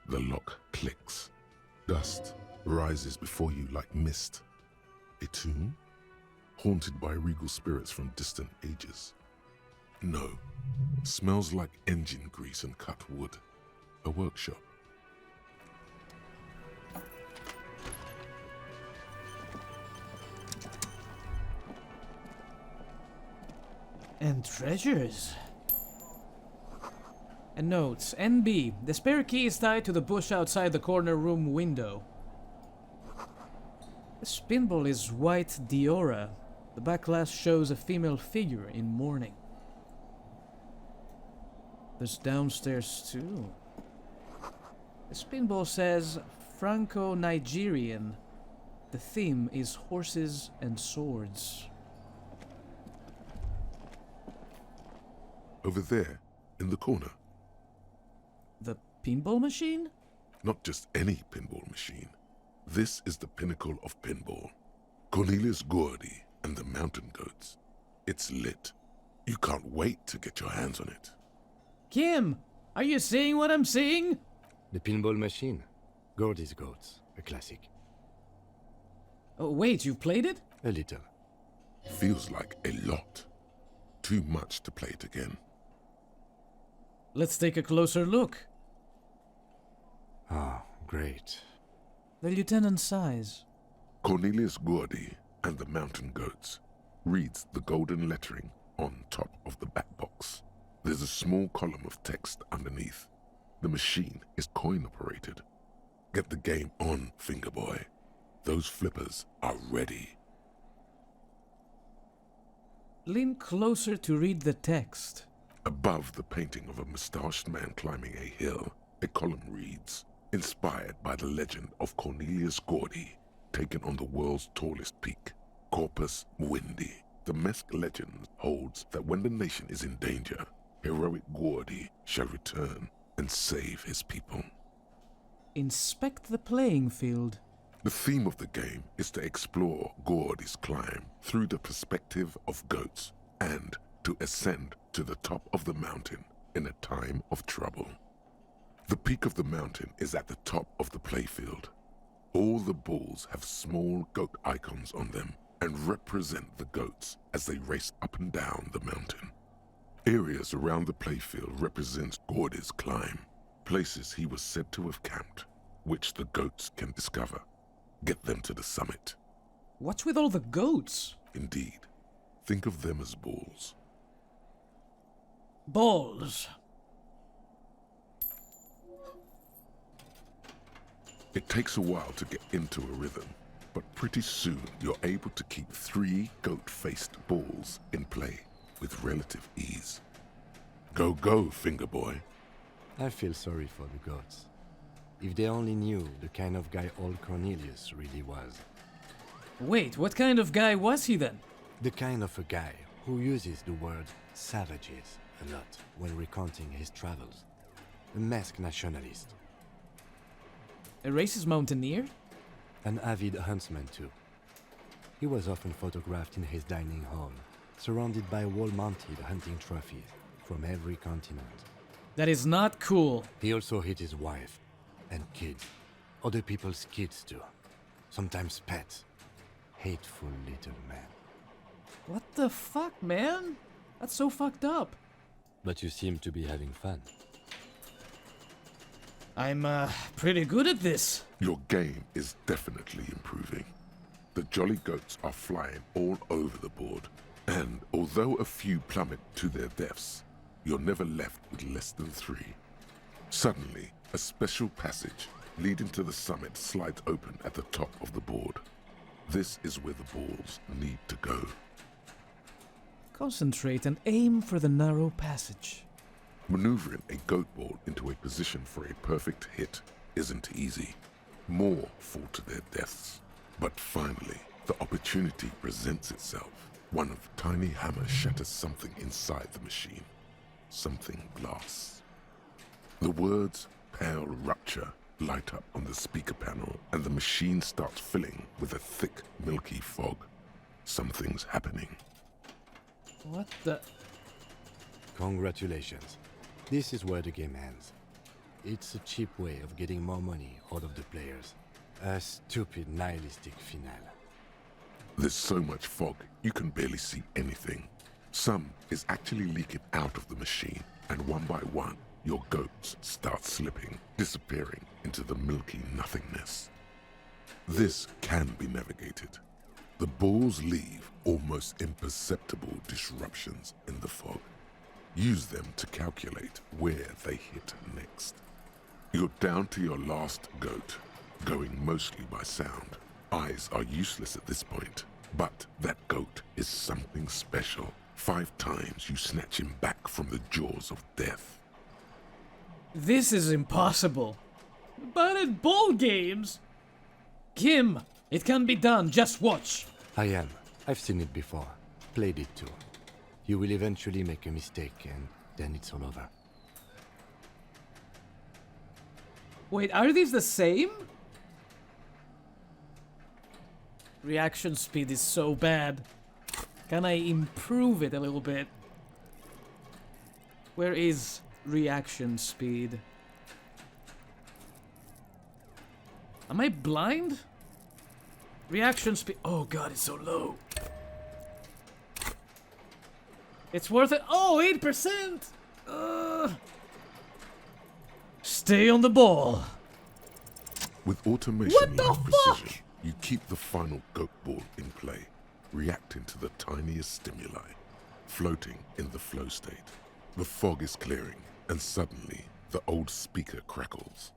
the lock clicks. Dust rises before you like mist. A tomb? Haunted by regal spirits from distant ages. No. Smells like engine grease and cut wood. A workshop. And treasures. And notes. NB. The spare key is tied to the bush outside the corner room window. The spinball is white Diora. The back glass shows a female figure in mourning. There's downstairs too. The spinball says Franco-Nigerian. The theme is horses and swords. Over there, in the corner. The pinball machine? Not just any pinball machine. This is the pinnacle of pinball. Cornelius Gordy and the Mountain Goats. It's lit. You can't wait to get your hands on it. Kim, are you saying what I'm saying? The pinball machine. Gordy's Goats. A classic. Oh, wait, you've played it? A little. Feels like a lot. Too much to play it again. Let's take a closer look. Ah, great. The lieutenant's size. Cornelius Gordy and the Mountain Goats reads the golden lettering on top of the back box. There's a small column of text underneath. The machine is coin-operated. Get the game on, Fingerboy. Those flippers are ready. Lean closer to read the text. Above the painting of a mustached man climbing a hill, a column reads, inspired by the legend of Cornelius Gordy, taken on the world's tallest peak, Corpus Muindi. The Mesk legend holds that when the nation is in danger, heroic Gordy shall return and save his people. Inspect the playing field. The theme of the game is to explore Gordy's climb through the perspective of goats and to ascend to the top of the mountain in a time of trouble. The peak of the mountain is at the top of the playfield. All the balls have small goat icons on them and represent the goats as they race up and down the mountain. Areas around the playfield represent Gordy's climb, places he was said to have camped, which the goats can discover. Get them to the summit. What's with all the goats? Indeed. Think of them as balls. Balls. It takes a while to get into a rhythm, but pretty soon you're able to keep 3 goat-faced balls in play with relative ease. Go, go, Fingerboy. I feel sorry for the goats. If they only knew the kind of guy old Cornelius really was. Wait, what kind of guy was he then? The kind of a guy who uses the word savages a lot when recounting his travels. A masked nationalist. A racist mountaineer? An avid huntsman too. He was often photographed in his dining hall, surrounded by wall-mounted hunting trophies from every continent. That is not cool. He also hit his wife and kids. Other people's kids too. Sometimes pets. Hateful little man. What the fuck, man? That's so fucked up. But you seem to be having fun. I'm, pretty good at this. Your game is definitely improving. The jolly goats are flying all over the board, and although a few plummet to their deaths, you're never left with less than 3. Suddenly, a special passage leading to the summit slides open at the top of the board. This is where the balls need to go. Concentrate and aim for the narrow passage. Maneuvering a goat ball into a position for a perfect hit isn't easy. More fall to their deaths. But finally, the opportunity presents itself. One of the tiny hammers shatters something inside the machine. Something glass. The words "Pale Rupture" light up on the speaker panel, and the machine starts filling with a thick, milky fog. Something's happening. What the... Congratulations. This is where the game ends. It's a cheap way of getting more money out of the players. A stupid nihilistic finale. There's so much fog, you can barely see anything. Some is actually leaking out of the machine, and one by one, your goats start slipping, disappearing into the milky nothingness. This can be navigated. The balls leave almost imperceptible disruptions in the fog. Use them to calculate where they hit next. You're down to your last goat, going mostly by sound. Eyes are useless at this point, but that goat is something special. 5 times you snatch him back from the jaws of death. This is impossible. But at ball games... Kim, it can be done, just watch. I am. I've seen it before. Played it too. You will eventually make a mistake and then it's all over. Wait, are these the same? Reaction speed is so bad. Can I improve it a little bit? Where is reaction speed? Am I blind? Reaction speed. Oh god, it's so low. It's worth it. Oh, 8%! Stay on the ball. With automation What the like fuck? precision, you keep the final goat ball in play, reacting to the tiniest stimuli, floating in the flow state. The fog is clearing, and suddenly, the old speaker crackles.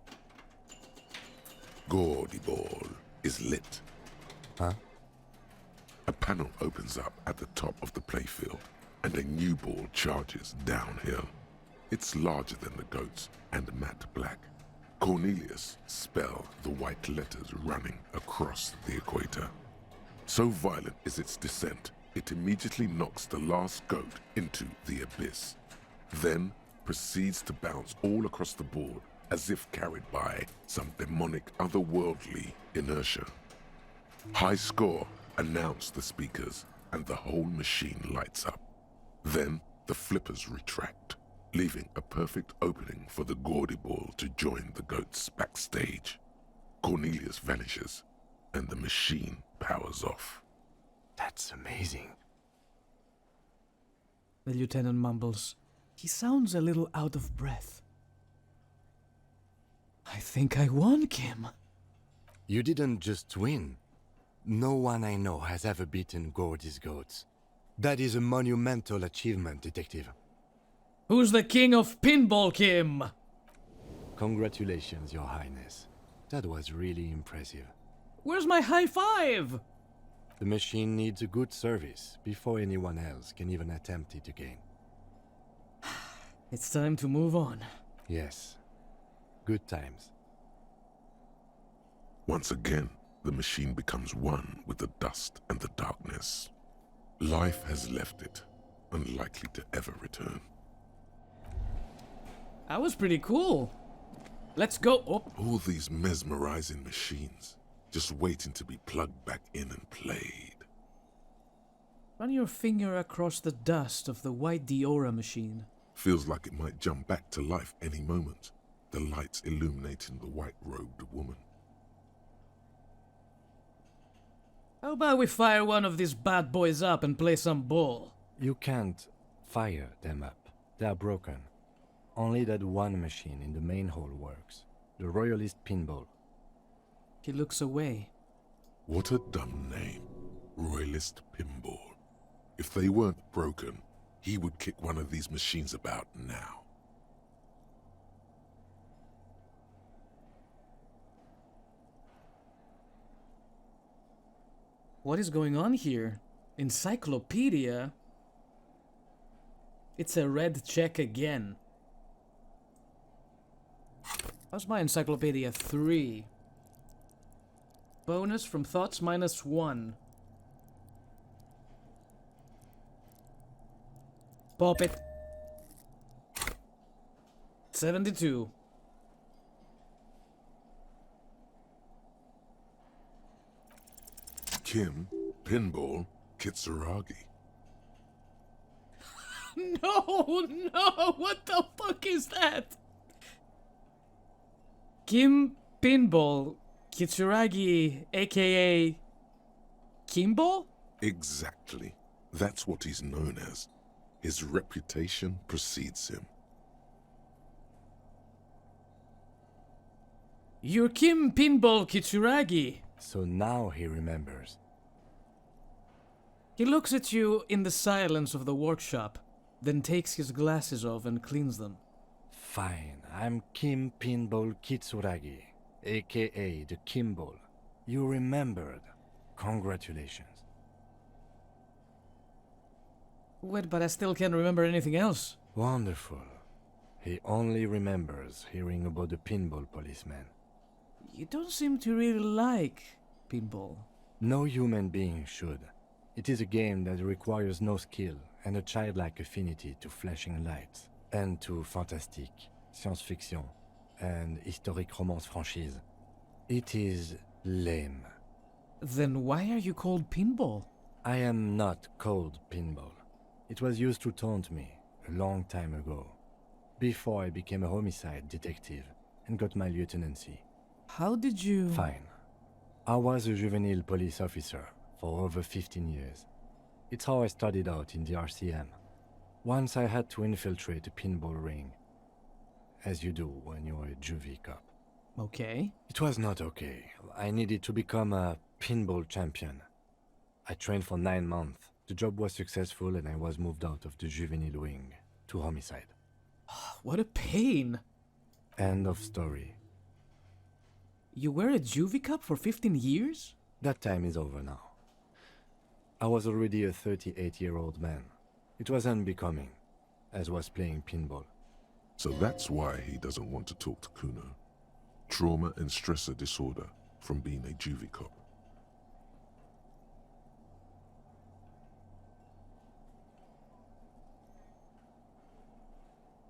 Gordy Ball is lit. Huh? A panel opens up at the top of the playfield, and a new ball charges downhill. It's larger than the goats and matte black. Cornelius spell the white letters running across the equator. So violent is its descent, it immediately knocks the last goat into the abyss, then proceeds to bounce all across the board as if carried by some demonic otherworldly inertia. High score, announce the speakers, and the whole machine lights up. Then the flippers retract, leaving a perfect opening for the Gordy Ball to join the goats backstage. Cornelius vanishes, and the machine powers off. That's amazing. The lieutenant mumbles. He sounds a little out of breath. I think I won, Kim. You didn't just win. No one I know has ever beaten Gordy's goats. That is a monumental achievement, Detective. Who's the king of pinball, Kim? Congratulations, Your Highness. That was really impressive. Where's my high five? The machine needs a good service before anyone else can even attempt it again. It's time to move on. Yes. Good times. Once again, the machine becomes one with the dust and the darkness. Life has left it, unlikely to ever return. That was pretty cool. Let's go. Oh. All these mesmerizing machines, just waiting to be plugged back in and played. Run your finger across the dust of the white Diora machine. Feels like it might jump back to life any moment, the lights illuminating the white-robed woman. How about we fire one of these bad boys up and play some ball? You can't fire them up. They are broken. Only that one machine in the main hall works. The Royalist Pinball. He looks away. What a dumb name. Royalist Pinball. If they weren't broken, he would kick one of these machines about now. What is going on here? Encyclopedia? It's a red check again. How's my encyclopedia? 3. Bonus from thoughts -1. Pop it. 72. Kim, Pinball, Kitsuragi. No, no, what the fuck is that? Kim Pinball, Kitsuragi, aka Kimball? Exactly. That's what he's known as. His reputation precedes him. You're Kim Pinball Kitsuragi. So now he remembers. He looks at you in the silence of the workshop, then takes his glasses off and cleans them. Fine, I'm Kim Pinball Kitsuragi, aka the Kimball. You remembered. Congratulations. Wait, but I still can't remember anything else. Wonderful. He only remembers hearing about the pinball policeman. You don't seem to really like pinball. No human being should. It is a game that requires no skill and a childlike affinity to flashing lights and to fantastique, science fiction, and historic romance franchise. It is lame. Then why are you called Pinball? I am not called Pinball. It was used to taunt me a long time ago, before I became a homicide detective and got my lieutenancy. How did you... Fine. I was a juvenile police officer for over 15 years. It's how I started out in the RCM. Once I had to infiltrate a pinball ring, as you do when you're a juvie cop. Okay. It was not okay. I needed to become a pinball champion. I trained for 9 months. The job was successful and I was moved out of the juvenile wing to homicide. What a pain. End of story. You were a juvie cop for 15 years? That time is over now. I was already a 38-year-old man. It was unbecoming, as was playing pinball. So that's why he doesn't want to talk to Kuno. Trauma and stressor disorder from being a juvie cop.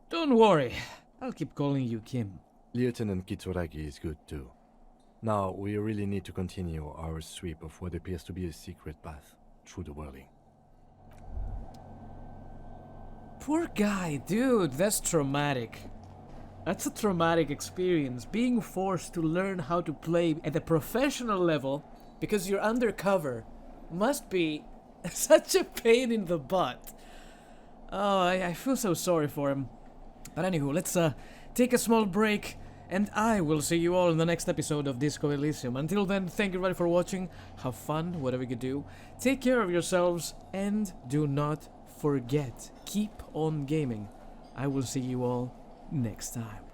Don't worry. I'll keep calling you Kim. Lieutenant Kitsuragi is good too. Now, we really need to continue our sweep of what appears to be a secret path through the whirling. Poor guy, dude, that's traumatic. That's a traumatic experience, being forced to learn how to play at a professional level because you're undercover must be such a pain in the butt. Oh, I feel so sorry for him. But anywho, let's take a small break, and I will see you all in the next episode of Disco Elysium. Until then, thank you everybody for watching. Have fun, whatever you do. Take care of yourselves, and do not forget, keep on gaming. I will see you all next time.